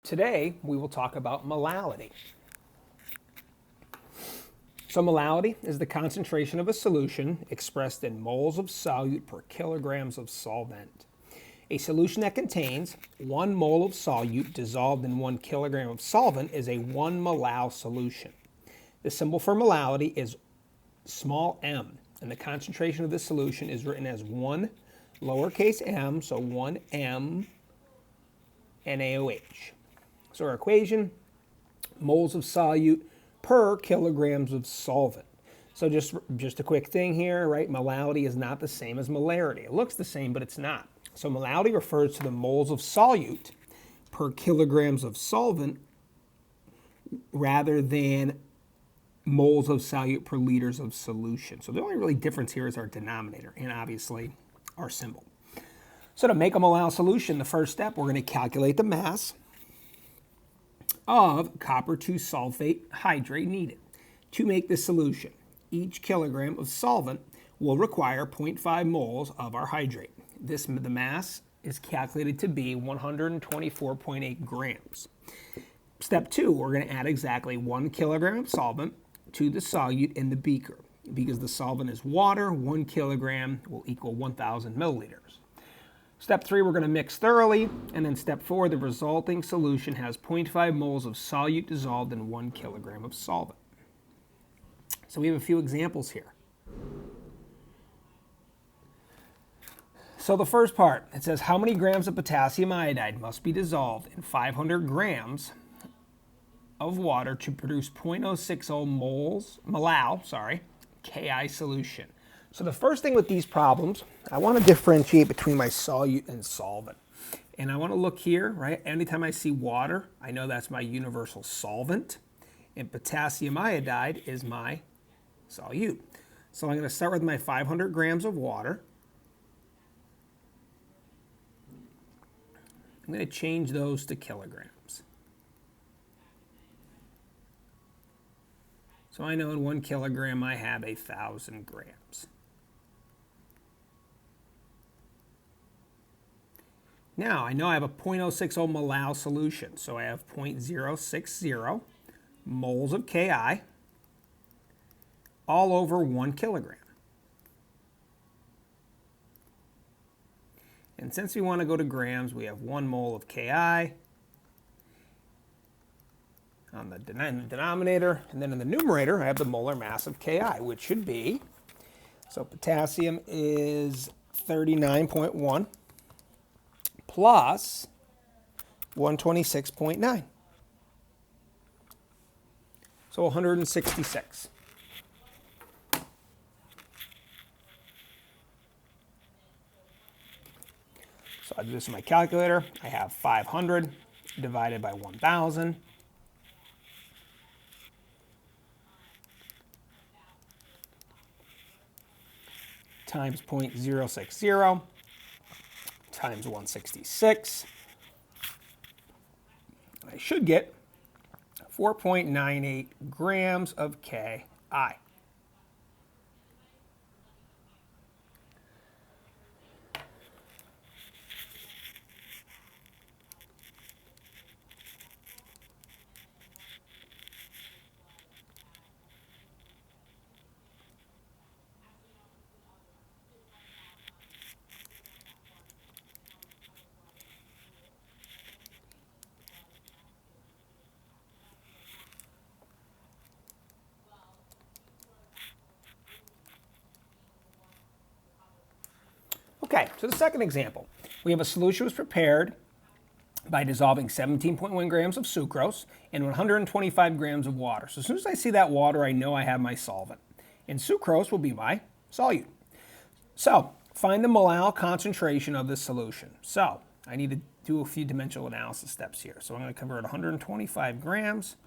Today, we will talk about molality. So molality is the concentration of a solution expressed in moles of solute per kilograms of solvent. A solution that contains 1 mole of solute dissolved in 1 kilogram of solvent is a 1 molal solution. The symbol for molality is small m, and the concentration of this solution is written as 1 lowercase m, so 1 m NaOH. So our equation, moles of solute per kilograms of solvent. So just a quick thing here, right? Molality is not the same as molarity. It looks the same, but it's not. So molality refers to the moles of solute per kilograms of solvent rather than moles of solute per liters of solution. So the only really difference here is our denominator and obviously our symbol. So to make a molal solution, the first step, we're going to calculate the mass of copper 2 sulfate hydrate needed to make this solution. Each kilogram of solvent will require 0.5 moles of our hydrate. The mass is calculated to be 124.8 grams. Step 2, we're going to add exactly 1 kilogram of solvent to the solute in the beaker. Because the solvent is water, 1 kilogram will equal 1,000 milliliters. Step 3, we're going to mix thoroughly, and then step 4, the resulting solution has 0.5 moles of solute dissolved in 1 kilogram of solvent. So we have a few examples here. So the first part, it says how many grams of potassium iodide must be dissolved in 500 grams of water to produce 0.060 molal Ki solution. So the first thing with these problems, I want to differentiate between my solute and solvent. And I want to look here, right? Anytime I see water, I know that's my universal solvent. And potassium iodide is my solute. So I'm going to start with my 500 grams of water. I'm going to change those to kilograms. So I know in 1 kilogram I have 1,000 grams. Now, I know I have a 0.060 molal solution, so I have 0.060 moles of Ki all over 1 kilogram. And since we want to go to grams, we have 1 mole of Ki on the denominator, and then in the numerator, I have the molar mass of Ki, which should be, so potassium is 39.1 plus 126.9. So 166. So I do this in my calculator. I have 500 divided by 1,000. Times 0.060 times 166. I should get 4.98 grams of Ki. Okay, so the second example, we have a solution was prepared by dissolving 17.1 grams of sucrose in 125 grams of water. So as soon as I see that water, I know I have my solvent. And sucrose will be my solute. So find the molal concentration of this solution. So I need to do a few dimensional analysis steps here. So I'm going to convert 125 grams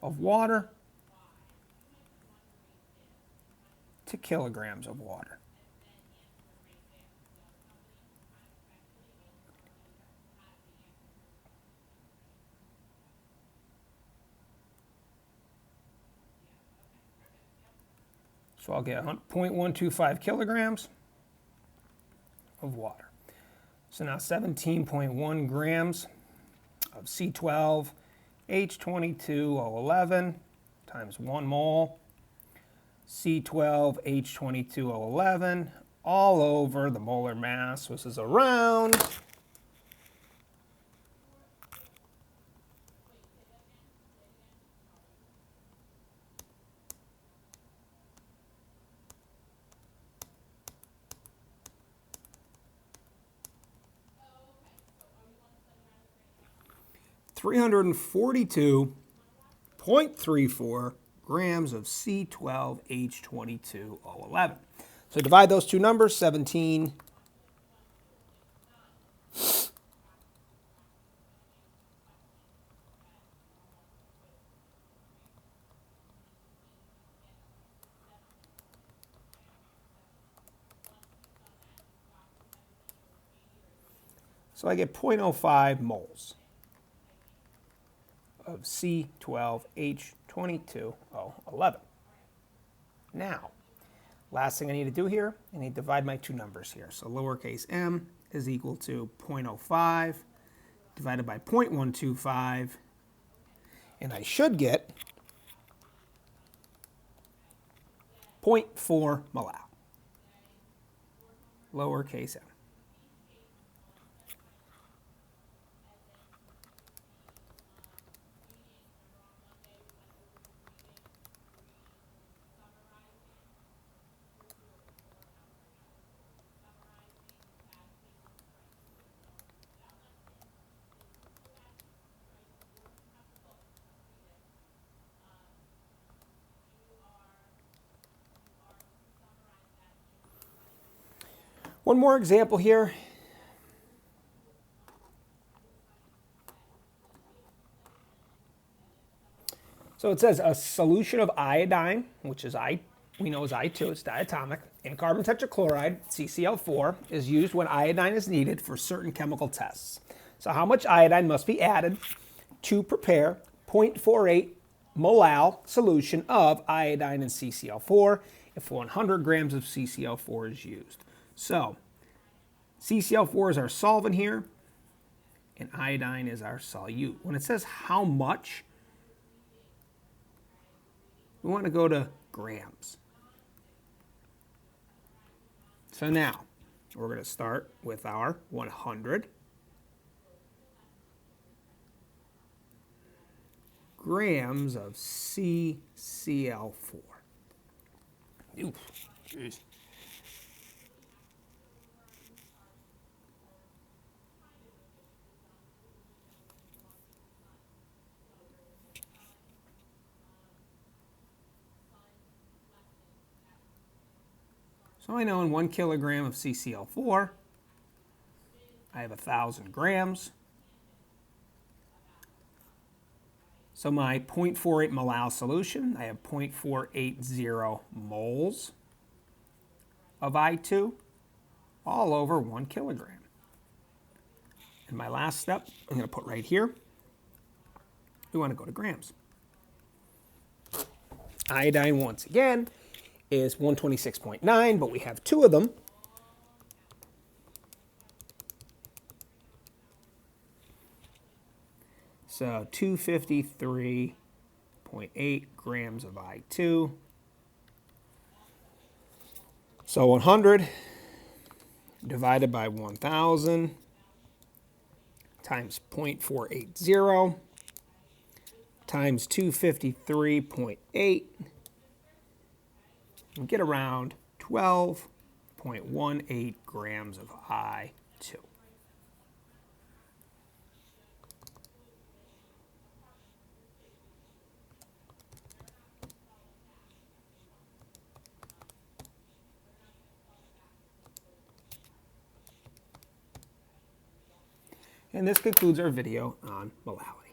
of water to kilograms of water. So I'll get 0.125 kilograms of water. So now 17.1 grams of C12H22O11 times 1 mole C12H22O11 all over the molar mass, which is around 342.34 grams of C12H22O11. So divide those two numbers, 17. So I get 0.05 moles of C12H22O11. Now, last thing I need to do here, I need to divide my two numbers here. So lowercase m is equal to 0.05 divided by 0.125, and I should get 0.4 molau, lowercase m. One more example here. So it says a solution of iodine, which is we know is I2, it's diatomic, and carbon tetrachloride, CCl4, is used when iodine is needed for certain chemical tests. So how much iodine must be added to prepare 0.48 molal solution of iodine and CCl4 if 100 grams of CCl4 is used? So CCl4 is our solvent here, and iodine is our solute. When it says how much, we want to go to grams. So now, we're going to start with our 100 grams of CCl4. Ooh, jeez. So I know in 1 kilogram of CCl4, I have 1,000 grams. So my 0.48 molal solution, I have 0.480 moles of I2 all over 1 kilogram. And my last step, I'm going to put right here. We want to go to grams. Iodine, once again, is 126.9, but we have two of them. So 253.8 grams of I2. So 100 divided by 1,000 times 0.480 times 253.8. We get around 12.18 grams of I2. And this concludes our video on molality.